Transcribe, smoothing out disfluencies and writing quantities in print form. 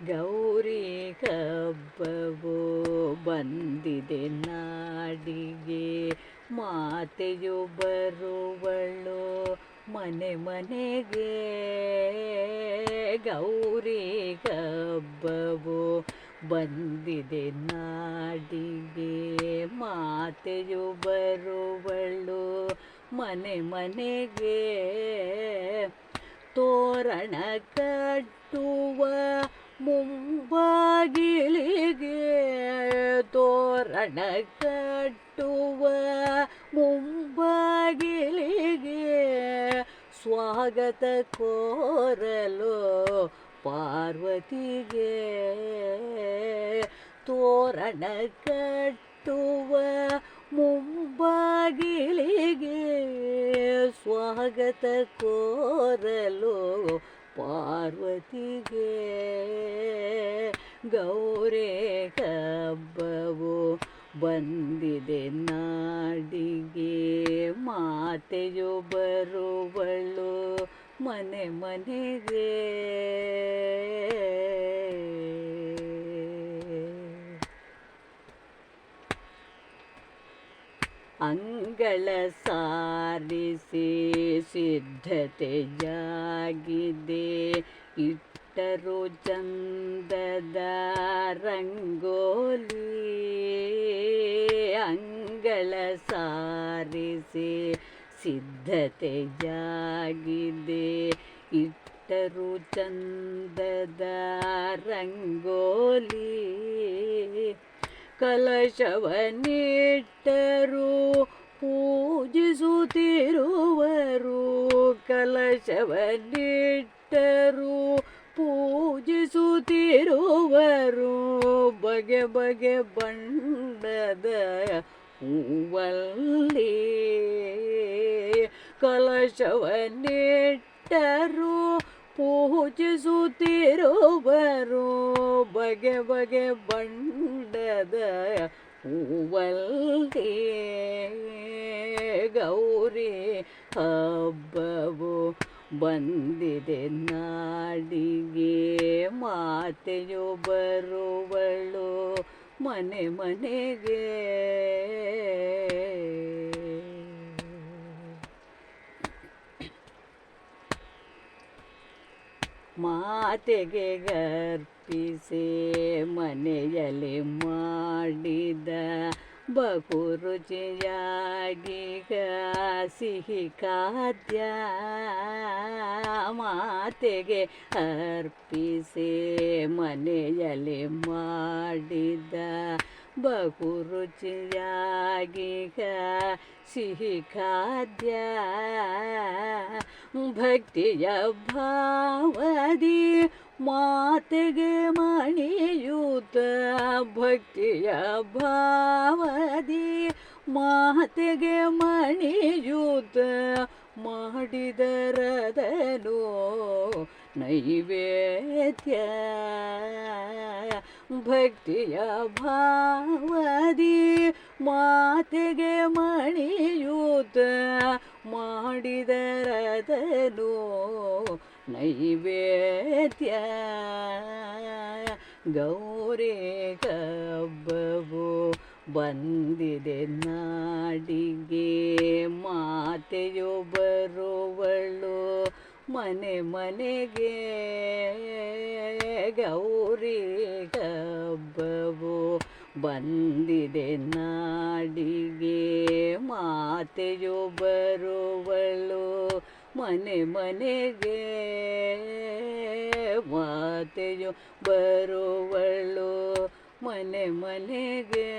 ಗೌರಿ ಹಬ್ಬವು ಬಂದಿದೆ ನಾಡಿಗೆ, ಮಾತೆಯು ಬರುವಳು ಮನೆ ಮನೆಗೆ. ಗೌರಿ ಹಬ್ಬವು ಬಂದಿದೆ ನಾಡಿಗೆ, ಮಾತೆಯು ಬರುವಳು ಮನೆ ಮನೆಗೆ. ತೋರಣ ಕಟ್ಟುವ ಮುಂಬಾಗಿಲಿಗೆ, ತೋರಣ ಕಟ್ಟುವ ಮುಂಬಾಗಿಲಿಗೆ, ಸ್ವಾಗತ ಕೋರಲು ಪಾರ್ವತಿಗೆ. ತೋರಣ ಕಟ್ಟುವ ಮುಂಬಾಗಿಲಿಗೆ, ಸ್ವಾಗತ ಕೋರಲು ಪಾರ್ವತಿಗೆ. ಗೌರಿ ಹಬ್ಬವು ಬಂದಿದೆ ನಾಡಿಗೆ, ಮಾತೆಯು ಬರುವಳು ಮನೆ ಮನೆಗೆ. ಅಂಗಳ ಸಾರಿಸಿ ಸಿದ್ಧತೆಯಾಗಿದೆ, ಇಟ್ಟರು ಚಂದದ ರಂಗೋಲಿ. ಅಂಗಳ ಸಾರಿಸಿ ಸಿದ್ಧತೆಯಾಗಿದೆ, ಇಟ್ಟರು ಚಂದದ ರಂಗೋಲಿ. ಕಲಶವನ್ನಿಟ್ಟರು ಪೂಜಿಸುತ್ತಿರುವರು, ಕಲಶವನ್ನಿಟ್ಟರು ಪೂಜಿಸುತ್ತಿರುವರು. ಬಗೆ ಬಗೆ ಬಣ್ಣದ ಹೂವಲ್ಲಿ, ಕಲಶವನ್ನಿಟ್ಟರು ಪೂಜಿಸುತ್ತಿರುವರು. ಬಗೆ ಬಗೆ ಬಣ್ಣದ ಹೂವಲ್ಲಿ. ಗೌರಿ ಹಬ್ಬವು ಬಂದಿದೆ ನಾಡಿಗೆ, ಮಾತೆಯು ಬರುವಳು ಮನೆ ಮನೆಗೆ. ಮಾತೆಗೆ ಗರ್ಪಿಸಿ ಮನೆಯಲ್ಲಿ ಮಾಡಿದ ಬಹು ರುಚಿಯಾಗೀಗ ಸಿಹಿ ಖಾದ್ಯ. ಮಾತೆಗೆ ಅರ್ಪಿಸಿ ಮನೆಯಲ್ಲಿ ಮಾಡಿದ ಬಹು ರುಚಿಯಾಗೀಗ ಸಿಹಿ ಖಾದ್ಯ. ಭಕ್ತಿಯ ಭಾವದಿ ಮಾತೆಗೆ ಮಣಿಯೂತ, ಭಕ್ತಿಯ ಭಾವದಿ ಮಾತೆಗೆ ಮಣಿಯೂತ, ಮಾಡಿದರದನು ನೈವೇದ್ಯ. ಭಕ್ತಿಯ ಭಾವದಿ ಮಾತೆಗೆ ಮಣಿಯೂತ, ಮಾಡಿದರದನು ನೈವೇದ್ಯ. ಗೌರಿ ಹಬ್ಬವು ಬಂದಿದೆ ನಾಡಿಗೆ, ಮಾತೆಯು ಬರುವಳು ಮನೆ ಮನೆಗೆ. ಗೌರಿ ಹಬ್ಬವು ಬಂದಿದೆ ನಾಡಿಗೆ, ಮಾತೆಯು ಬರುವಳು ಮನೆ ಮನೆಗೆ. ಮಾತೆಯು ಬರುವಳು ಮನೆ ಮನೆಗೆ.